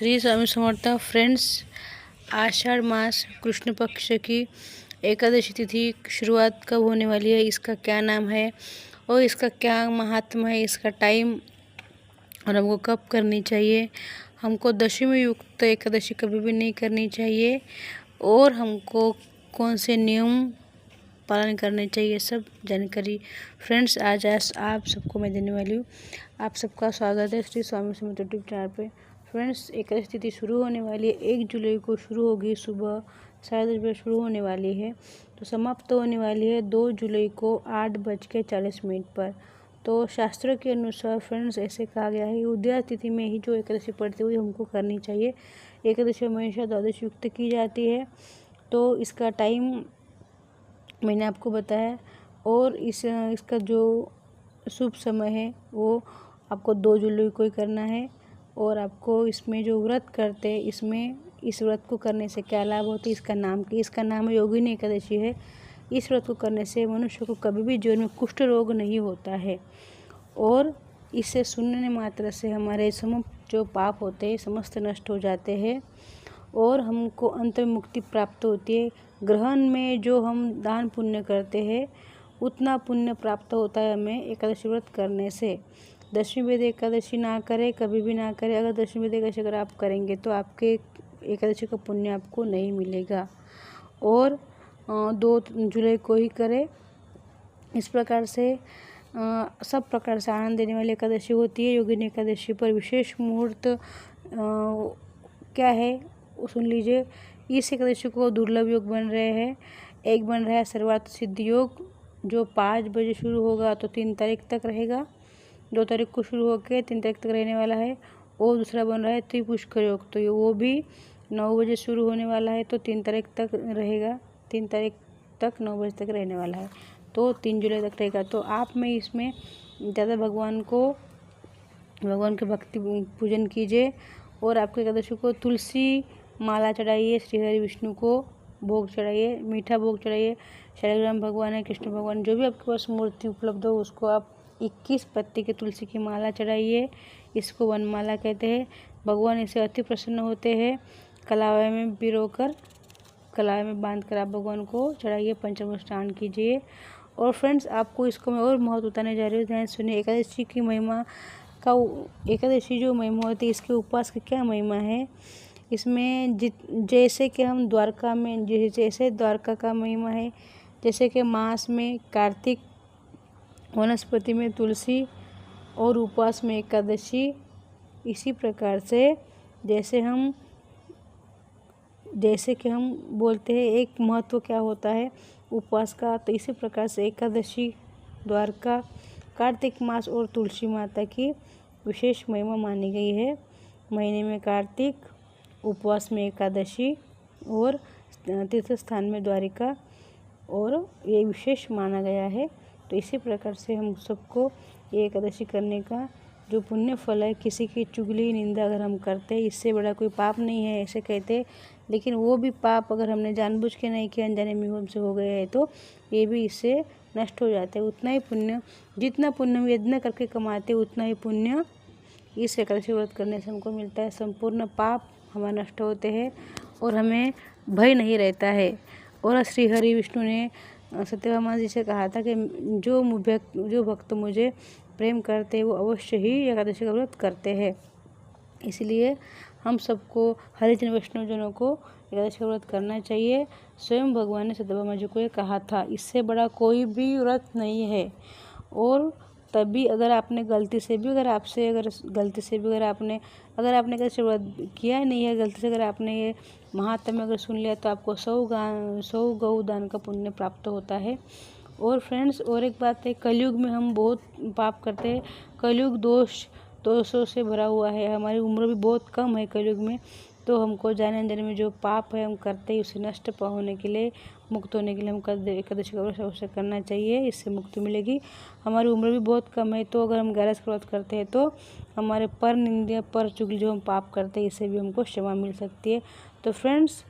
Shri Swami Samarth. Friends, आषाढ़ मास कृष्ण पक्ष की एकादशी तिथि शुरुआत कब होने वाली है, इसका क्या नाम है और इसका क्या महात्म है, इसका टाइम और हमको कब करनी चाहिए। हमको दशमी युक्त एकादशी कभी भी नहीं करनी चाहिए और हमको कौन से नियम पालन करने चाहिए, सब जानकारी फ्रेंड्स आज आप सबको मैं देने वाली हूँ। आप सबका स्वागत है श्री स्वामी समर्थ यूट्यूब चैनल पे। फ्रेंड्स, एकादशी तिथि शुरू होने वाली है, 1 जुलाई को शुरू होगी, सुबह 10:30 बजे शुरू होने वाली है, तो समाप्त होने वाली है 2 जुलाई को 8:40 पर। तो शास्त्रों के अनुसार फ्रेंड्स ऐसे कहा गया है, उदया तिथि में ही जो एकादशी पड़ती हुई हमको करनी चाहिए। एकादशी हमेशा द्वादश युक्त की जाती है, तो इसका टाइम मैंने आपको बताया और इसका जो शुभ समय है वो आपको 2 जुलाई को ही करना है। और आपको इसमें जो व्रत करते हैं, इसमें इस व्रत को करने से क्या लाभ होता है, इसका नाम योगिनी एकादशी है। इस व्रत को करने से मनुष्य को कभी भी जीवन में कुष्ठ रोग नहीं होता है और इसे सुनने मात्र से हमारे जो पाप होते हैं समस्त नष्ट हो जाते हैं और हमको अंत में मुक्ति प्राप्त होती है। ग्रहण में जो हम दान पुण्य करते हैं उतना पुण्य प्राप्त होता है हमें एकादशी व्रत करने से। दशमी वेद एकादशी ना करें, कभी भी ना करें। अगर दशमी वेद एकादशी अगर आप करेंगे तो आपके एकादशी का पुण्य आपको नहीं मिलेगा और 2 जुलाई को ही करें। इस प्रकार से सब प्रकार से आनंद देने वाली एकादशी होती है। योगिनी एकादशी पर विशेष मुहूर्त क्या है वो सुन लीजिए। इस एकादशी को दुर्लभ योग बन रहे हैं। एक बन रहा है सर्वार्थ सिद्धि योग, जो 5 बजे शुरू होगा तो 3 तारीख तक रहेगा। 2 तारीख को शुरू होकर 3 तारीख तक रहने वाला है। और दूसरा बन रहा है त्रिपुष्कर योग, तो ये वो भी 9 बजे शुरू होने वाला है, तो 3 तारीख तक रहेगा। 3 तारीख तक 9 बजे तक रहने वाला है, तो 3 जुलाई तक रहेगा। तो आप में इसमें ज़्यादा भगवान के भक्ति पूजन कीजिए और आपके एकादशी को तुलसी माला चढ़ाइए, श्री हरि विष्णु को भोग चढ़ाइए, मीठा भोग चढ़ाइए। शालिग्राम भगवान है, कृष्ण भगवान, जो भी आपके पास मूर्ति उपलब्ध हो उसको आप 21 पत्ती के तुलसी की माला चढ़ाइए। इसको वनमाला कहते हैं। भगवान इसे अति प्रसन्न होते हैं। कलावे में पिरोकर, कलावे में बांधकर आप भगवान को चढ़ाइए, पंचम स्नान कीजिए। और फ्रेंड्स, आपको इसको मैं और महत्व बताने जा रही हूँ, ध्यान सुनिए। एकादशी की महिमा का, एकादशी जो महिमा होती है, इसके उपवास की क्या महिमा है। इसमें जैसे कि हम द्वारका में, जैसे द्वारका का महिमा है, जैसे कि मास में कार्तिक, वनस्पति में तुलसी और उपवास में एकादशी, इसी प्रकार से जैसे कि हम बोलते हैं एक महत्व क्या होता है उपवास का, तो इसी प्रकार से एकादशी, द्वारका, कार्तिक मास और तुलसी माता की विशेष महिमा मानी गई है। महीने में कार्तिक, उपवास में एकादशी और तीर्थ स्थान में द्वारिका, और ये विशेष माना गया है। तो इसी प्रकार से हम सबको ये एकादशी करने का जो पुण्य फल है, किसी की चुगली निंदा अगर हम करते हैं, इससे बड़ा कोई पाप नहीं है ऐसे कहते। लेकिन वो भी पाप अगर हमने जानबूझ के नहीं किया, अनजाने में हमसे हो गए हैं, तो ये भी इससे नष्ट हो जाते हैं। उतना ही पुण्य, जितना पुण्य हम यज्ञ करके कमाते उतना ही पुण्य इस एकादशी व्रत करने से हमको मिलता है। संपूर्ण पाप हमारे नष्ट होते हैं और हमें भय नहीं रहता है। और श्री हरि विष्णु ने सत्यभामा जी से कहा था कि जो भक्त मुझे प्रेम करते हैं वो अवश्य ही एकादशी का व्रत करते हैं। इसलिए हम सबको, हरिजन वैष्णवजनों को एकादशी का व्रत करना चाहिए। स्वयं भगवान ने सत्यभामा जी को ये कहा था, इससे बड़ा कोई भी व्रत नहीं है। और तभी अगर आपने गलती से भी अगर आपने एकादशी व्रत किया नहीं है, गलती से अगर आपने ये महात्म्य अगर सुन लिया, तो आपको 100 गौ दान का पुण्य प्राप्त होता है। और फ्रेंड्स, और एक बात है, कलयुग में हम बहुत पाप करते हैं। कलयुग दोषों से भरा हुआ है। हमारी उम्र भी बहुत कम है कलयुग में, तो हमको जाने अनजाने में जो पाप है हम करते हैं, उसे नष्ट होने के लिए, मुक्त होने के लिए हमको एकादशी का व्रत अवश्य करना चाहिए। इससे मुक्ति मिलेगी। हमारी उम्र भी बहुत कम है, तो अगर हम 11 का व्रत करते हैं तो हमारे पर निंदा, पर चुगली जो हम पाप करते हैं, इससे भी हमको क्षमा मिल सकती है। तो फ्रेंड्स,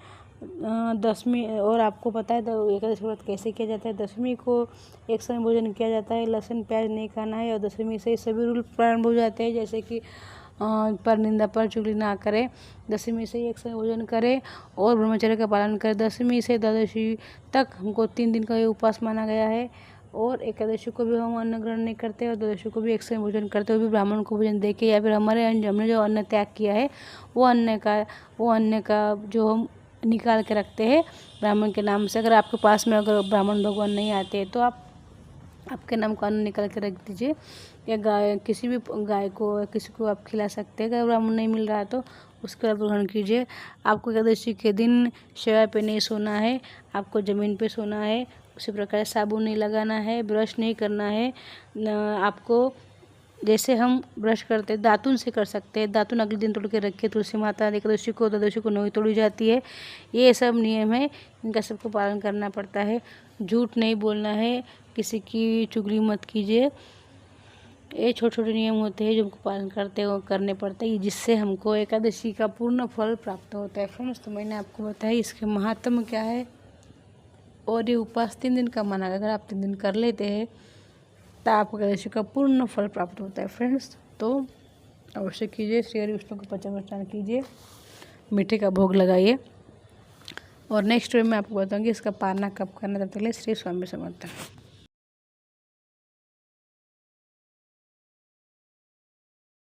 दशमी, और आपको पता है तो एकादशी व्रत कैसे किया जाता है। दशमी को एक समय भोजन किया जाता है, लहसुन प्याज नहीं खाना है, और दशमी से ही सभी रूल प्रारंभ हो जाते हैं, जैसे कि पर निंदा पर चुगली ना करें। दशमी से ही एक समय भोजन करें और ब्रह्मचर्य का पालन करें। दशमी से द्वादशी तक हमको 3 दिन का ये उपवास माना गया है। और एकादशी को भी हम अन्न ग्रहण नहीं करते और द्वादशी को भी एक समय भोजन करते, वो भी ब्राह्मण को भोजन दे के, या फिर हमने जो अन्न त्याग किया है वो अन्न का जो हम निकाल के रखते हैं ब्राह्मण के नाम से। अगर आपके पास में अगर ब्राह्मण भगवान नहीं आते तो आप आपके नाम का अन्न निकाल के रख दीजिए, या किसी भी गाय को या किसी को आप खिला सकते हैं। अगर ब्राह्मण नहीं मिल रहा है तो उसका आप ग्रहण कीजिए। आपको एकादशी के दिन शैया पे नहीं सोना है, आपको ज़मीन पे सोना है। उसी प्रकार साबुन नहीं लगाना है, ब्रश नहीं करना है। आपको जैसे हम ब्रश करते हैं दातुन से कर सकते हैं, दातुन अगले दिन तोड़ के रखिए। तुलसी माता एकादशी को द्वादशी को नहीं तोड़ी जाती है। ये सब नियम है, इनका सबको पालन करना पड़ता है। झूठ नहीं बोलना है, किसी की चुगली मत कीजिए। ये छोटे छोटे नियम होते हैं जो हमको पालन करने पड़ते हैं, जिससे हमको एकादशी का पूर्ण फल प्राप्त होता है। फ्रेंड्स, तो मैंने आपको बताया इसके महात्म क्या है। और ये उपवास 3 दिन का माना, अगर आप 3 दिन कर लेते हैं तो आपको एकादशी का पूर्ण फल प्राप्त होता है। फ्रेंड्स, तो अवश्य कीजिए। श्री हरि विष्णु को पंचामृत कीजिए, मीठे का भोग लगाइए। और नेक्स्ट वीडियो में आपको बताऊंगी इसका पारना कब करना। तब तक के लिए श्री स्वामी समर्थ।